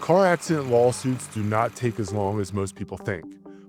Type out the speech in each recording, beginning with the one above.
Car accident lawsuits do not take as long as most people think,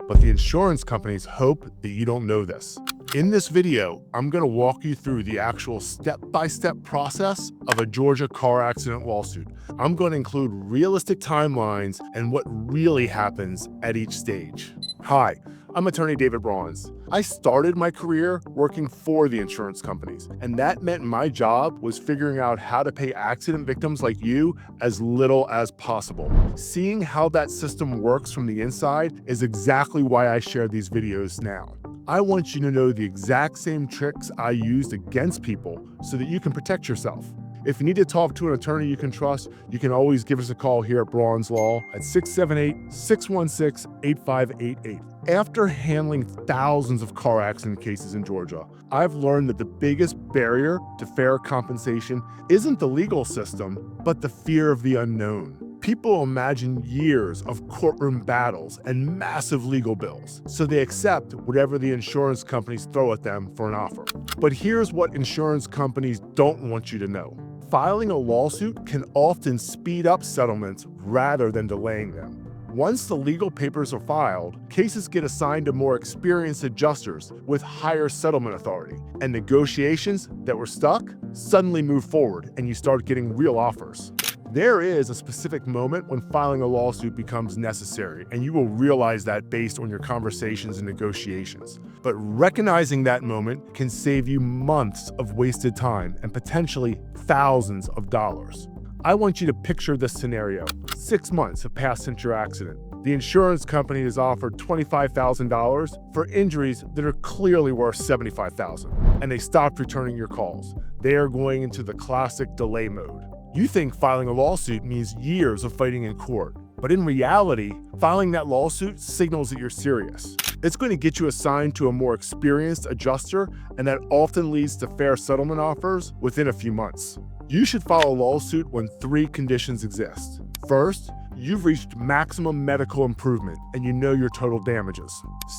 but the insurance companies hope that you don't know this. In this video, I'm going to walk you through the actual step-by-step process of a Georgia car accident lawsuit. I'm going to include realistic timelines and what really happens at each stage. Hi, I'm attorney David Bronze. I started my career working for the insurance companies, and that meant my job was figuring out how to pay accident victims like you as little as possible. Seeing how that system works from the inside is exactly why I share these videos now. I want you to know the exact same tricks I used against people so that you can protect yourself. If you need to talk to an attorney you can trust, you can always give us a call here at Bronze Law at 678-616-8588. After handling thousands of car accident cases in Georgia, I've learned that the biggest barrier to fair compensation isn't the legal system, but the fear of the unknown. People imagine years of courtroom battles and massive legal bills, so they accept whatever the insurance companies throw at them for an offer. But here's what insurance companies don't want you to know. Filing a lawsuit can often speed up settlements rather than delaying them. Once the legal papers are filed, cases get assigned to more experienced adjusters with higher settlement authority, and negotiations that were stuck suddenly move forward and you start getting real offers. There is a specific moment when filing a lawsuit becomes necessary, and you will realize that based on your conversations and negotiations. But recognizing that moment can save you months of wasted time and potentially thousands of dollars. I want you to picture this scenario. 6 months have passed since your accident. The insurance company has offered $25,000 for injuries that are clearly worth $75,000, and they stopped returning your calls. They are going into the classic delay mode. You think filing a lawsuit means years of fighting in court, but in reality, filing that lawsuit signals that you're serious. It's going to get you assigned to a more experienced adjuster, and that often leads to fair settlement offers within a few months. You should file a lawsuit when 3 conditions exist. First, you've reached maximum medical improvement and you know your total damages.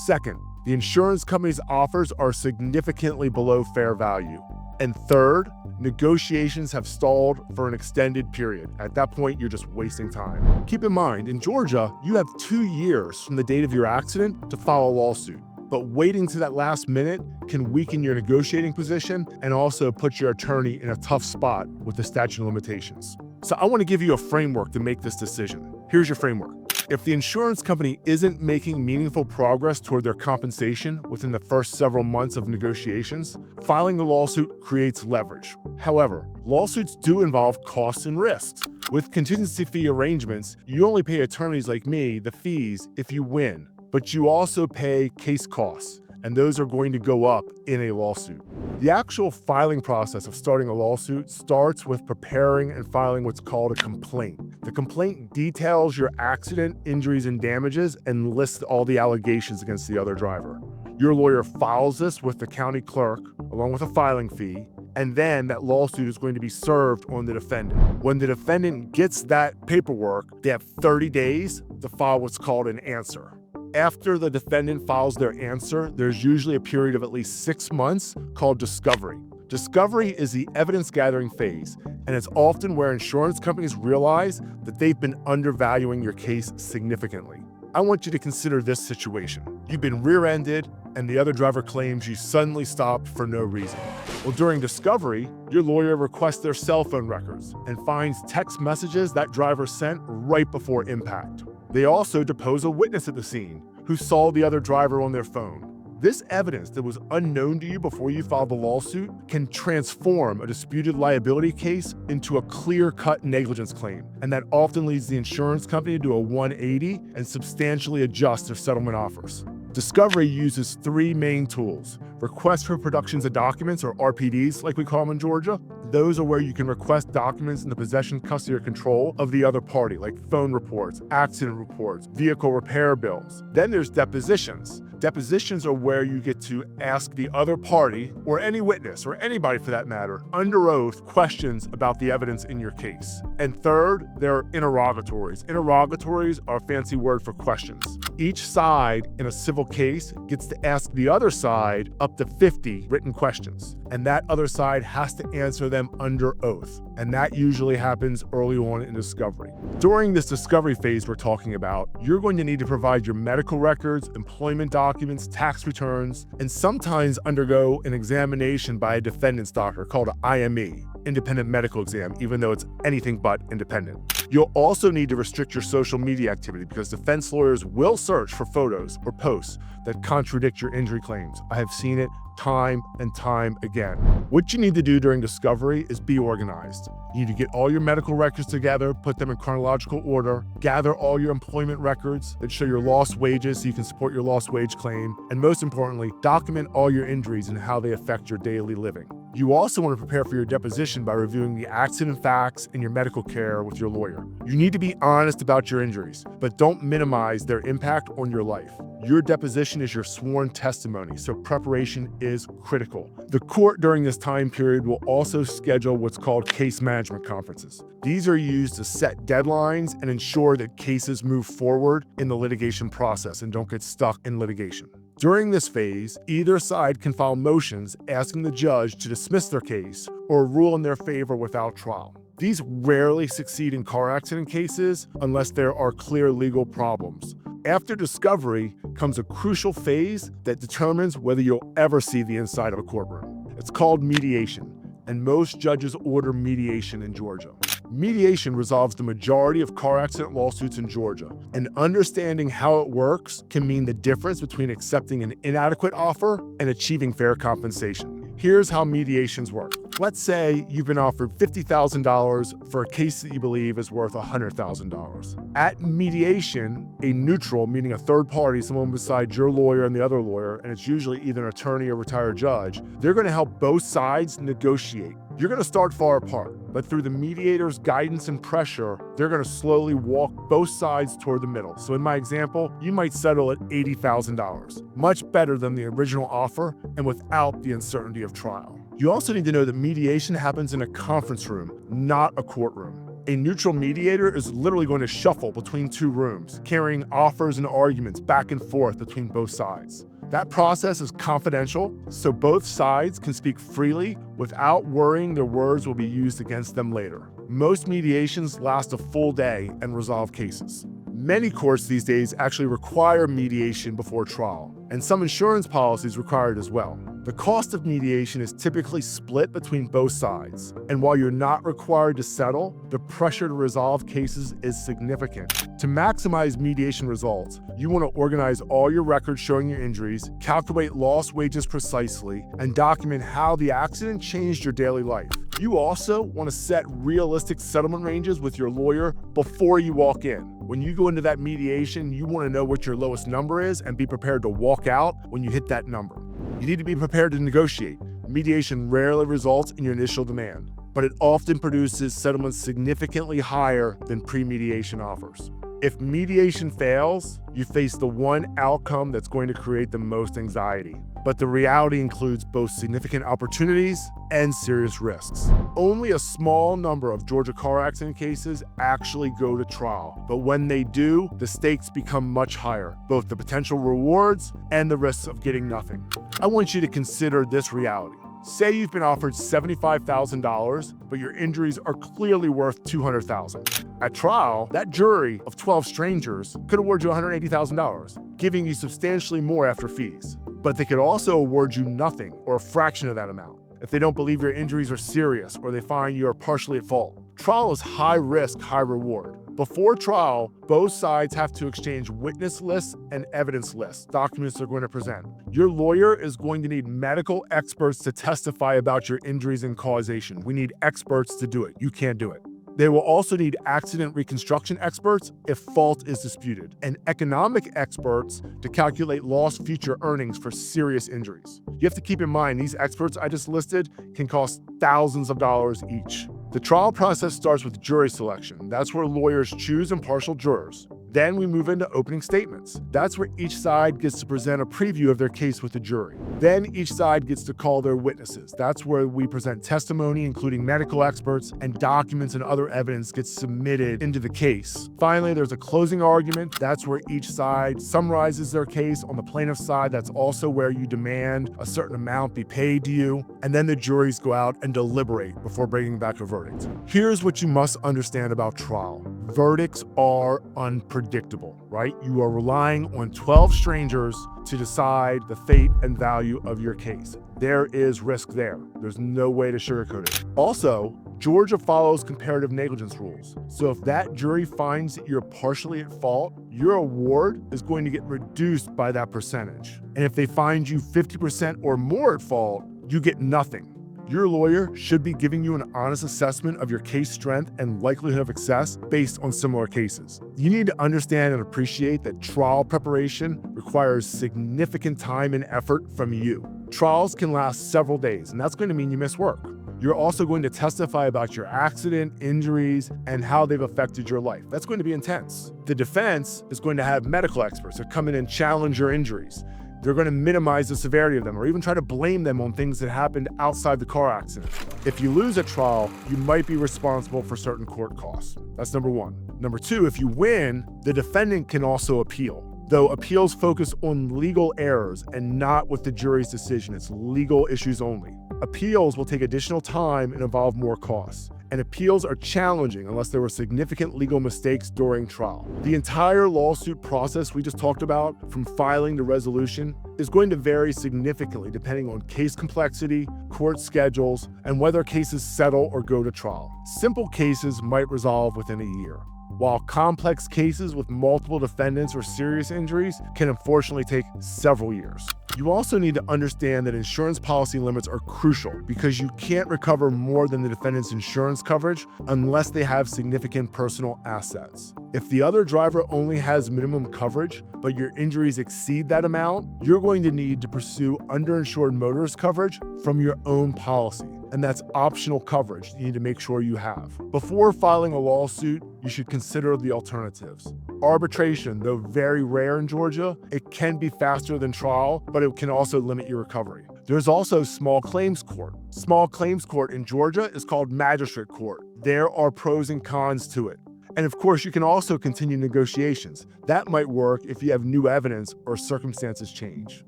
Second, the insurance company's offers are significantly below fair value. And third, negotiations have stalled for an extended period. At that point, you're just wasting time. Keep in mind, in Georgia, you have 2 years from the date of your accident to file a lawsuit. But waiting to that last minute can weaken your negotiating position and also put your attorney in a tough spot with the statute of limitations. So I want to give you a framework to make this decision. Here's your framework. If the insurance company isn't making meaningful progress toward their compensation within the first several months of negotiations, filing a lawsuit creates leverage. However, lawsuits do involve costs and risks. With contingency fee arrangements, you only pay attorneys like me the fees if you win, but you also pay case costs, and those are going to go up in a lawsuit. The actual filing process of starting a lawsuit starts with preparing and filing what's called a complaint. The complaint details your accident, injuries, and damages and lists all the allegations against the other driver. Your lawyer files this with the county clerk along with a filing fee, and then that lawsuit is going to be served on the defendant. When the defendant gets that paperwork, they have 30 days to file what's called an answer. After the defendant files their answer, there's usually a period of at least 6 months called discovery. Discovery is the evidence gathering phase, and it's often where insurance companies realize that they've been undervaluing your case significantly. I want you to consider this situation. You've been rear-ended, and the other driver claims you suddenly stopped for no reason. Well, during discovery, your lawyer requests their cell phone records and finds text messages that driver sent right before impact. They also depose a witness at the scene who saw the other driver on their phone. This evidence that was unknown to you before you filed the lawsuit can transform a disputed liability case into a clear-cut negligence claim, and that often leads the insurance company to do a 180 and substantially adjust their settlement offers. Discovery uses 3 main tools: request for productions of documents, or RPDs like we call them in Georgia. Those are where you can request documents in the possession, custody, or control of the other party, like phone reports, accident reports, vehicle repair bills. Then there's depositions. Depositions are where you get to ask the other party, or any witness, or anybody for that matter, under oath questions about the evidence in your case. And third, there are interrogatories. Interrogatories are a fancy word for questions. Each side in a civil case gets to ask the other side up to 50 written questions, and that other side has to answer them under oath. And that usually happens early on in discovery. During this discovery phase we're talking about, you're going to need to provide your medical records, employment documents, tax returns, and sometimes undergo an examination by a defendant's doctor called an IME, independent medical exam, even though it's anything but independent. You'll also need to restrict your social media activity because defense lawyers will search for photos or posts that contradict your injury claims. I have seen it time and time again. What you need to do during discovery is be organized. You need to get all your medical records together, put them in chronological order, gather all your employment records that show your lost wages so you can support your lost wage claim, and most importantly, document all your injuries and how they affect your daily living. You also want to prepare for your deposition by reviewing the accident facts and your medical care with your lawyer. You need to be honest about your injuries, but don't minimize their impact on your life. Your deposition is your sworn testimony, so preparation is critical. The court during this time period will also schedule what's called case management conferences. These are used to set deadlines and ensure that cases move forward in the litigation process and don't get stuck in litigation. During this phase, either side can file motions asking the judge to dismiss their case or rule in their favor without trial. These rarely succeed in car accident cases unless there are clear legal problems. After discovery comes a crucial phase that determines whether you'll ever see the inside of a courtroom. It's called mediation, and most judges order mediation in Georgia. Mediation resolves the majority of car accident lawsuits in Georgia, and understanding how it works can mean the difference between accepting an inadequate offer and achieving fair compensation. Here's how mediations work. Let's say you've been offered $50,000 for a case that you believe is worth $100,000. At mediation, a neutral, meaning a third party, someone beside your lawyer and the other lawyer, and it's usually either an attorney or retired judge, they're going to help both sides negotiate. You're going to start far apart, but through the mediator's guidance and pressure, they're going to slowly walk both sides toward the middle. So in my example, you might settle at $80,000, much better than the original offer and without the uncertainty of trial. You also need to know that mediation happens in a conference room, not a courtroom. A neutral mediator is literally going to shuffle between two rooms, carrying offers and arguments back and forth between both sides. That process is confidential, so both sides can speak freely without worrying their words will be used against them later. Most mediations last a full day and resolve cases. Many courts these days actually require mediation before trial, and some insurance policies require it as well. The cost of mediation is typically split between both sides, and while you're not required to settle, the pressure to resolve cases is significant. To maximize mediation results, you want to organize all your records showing your injuries, calculate lost wages precisely, and document how the accident changed your daily life. You also want to set realistic settlement ranges with your lawyer before you walk in. When you go into that mediation, you want to know what your lowest number is and be prepared to walk out when you hit that number. You need to be prepared to negotiate. Mediation rarely results in your initial demand, but it often produces settlements significantly higher than pre-mediation offers. If mediation fails, you face the one outcome that's going to create the most anxiety. But the reality includes both significant opportunities and serious risks. Only a small number of Georgia car accident cases actually go to trial, but when they do, the stakes become much higher, both the potential rewards and the risks of getting nothing. I want you to consider this reality. Say you've been offered $75,000, but your injuries are clearly worth $200,000. At trial, that jury of 12 strangers could award you $180,000, giving you substantially more after fees. But they could also award you nothing or a fraction of that amount if they don't believe your injuries are serious or they find you are partially at fault. Trial is high risk, high reward. Before trial, both sides have to exchange witness lists and evidence lists, documents they're going to present. Your lawyer is going to need medical experts to testify about your injuries and causation. We need experts to do it. You can't do it. They will also need accident reconstruction experts if fault is disputed, and economic experts to calculate lost future earnings for serious injuries. You have to keep in mind these experts I just listed can cost thousands of dollars each. The trial process starts with jury selection. That's where lawyers choose impartial jurors. Then we move into opening statements. That's where each side gets to present a preview of their case with the jury. Then each side gets to call their witnesses. That's where we present testimony, including medical experts, and documents and other evidence gets submitted into the case. Finally, there's a closing argument. That's where each side summarizes their case. On the plaintiff's side, that's also where you demand a certain amount be paid to you. And then the juries go out and deliberate before bringing back a verdict. Here's what you must understand about trial. Verdicts are unpredictable, right? You are relying on 12 strangers to decide the fate and value of your case. There is risk there. There's no way to sugarcoat it. Also, Georgia follows comparative negligence rules. So if that jury finds that you're partially at fault, your award is going to get reduced by that percentage. And if they find you 50% or more at fault, you get nothing. Your lawyer should be giving you an honest assessment of your case strength and likelihood of success based on similar cases. You need to understand and appreciate that trial preparation requires significant time and effort from you. Trials can last several days, and that's going to mean you miss work. You're also going to testify about your accident, injuries, and how they've affected your life. That's going to be intense. The defense is going to have medical experts that come in and challenge your injuries. They're going to minimize the severity of them or even try to blame them on things that happened outside the car accident. If you lose a trial, you might be responsible for certain court costs. That's number one. Number two, if you win, the defendant can also appeal. Though appeals focus on legal errors and not with the jury's decision, it's legal issues only. Appeals will take additional time and involve more costs. And appeals are challenging unless there were significant legal mistakes during trial. The entire lawsuit process we just talked about, from filing to resolution, is going to vary significantly depending on case complexity, court schedules, and whether cases settle or go to trial. Simple cases might resolve within a year, while complex cases with multiple defendants or serious injuries can unfortunately take several years. You also need to understand that insurance policy limits are crucial because you can't recover more than the defendant's insurance coverage unless they have significant personal assets. If the other driver only has minimum coverage, but your injuries exceed that amount, you're going to need to pursue underinsured motorist coverage from your own policy. And that's optional coverage you need to make sure you have. Before filing a lawsuit, you should consider the alternatives. Arbitration, though very rare in Georgia, it can be faster than trial, but it can also limit your recovery. There's also small claims court. Small claims court in Georgia is called magistrate court. There are pros and cons to it. And of course, you can also continue negotiations. That might work if you have new evidence or circumstances change.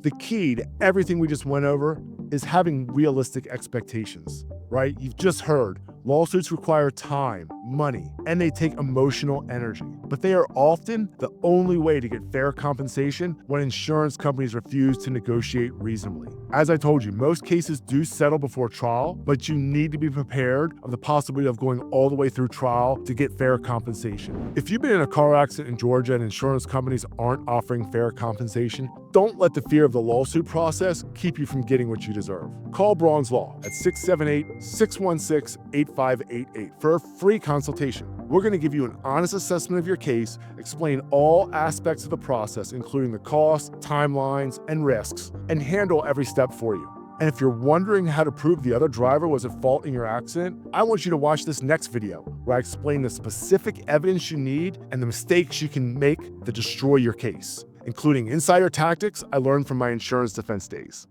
The key to everything we just went over is having realistic expectations, right? You've just heard lawsuits require time, money, and they take emotional energy. But they are often the only way to get fair compensation when insurance companies refuse to negotiate reasonably. As I told you, most cases do settle before trial, but you need to be prepared of the possibility of going all the way through trial to get fair compensation. If you've been in a car accident in Georgia and insurance companies aren't offering fair compensation, don't let the fear of the lawsuit process keep you from getting what you deserve. Call Braun's Law at 678-616-8588 for a free consultation. We're going to give you an honest assessment of your case, explain all aspects of the process, including the costs, timelines, and risks, and handle every step for you. And if you're wondering how to prove the other driver was at fault in your accident, I want you to watch this next video where I explain the specific evidence you need and the mistakes you can make that destroy your case, including insider tactics I learned from my insurance defense days.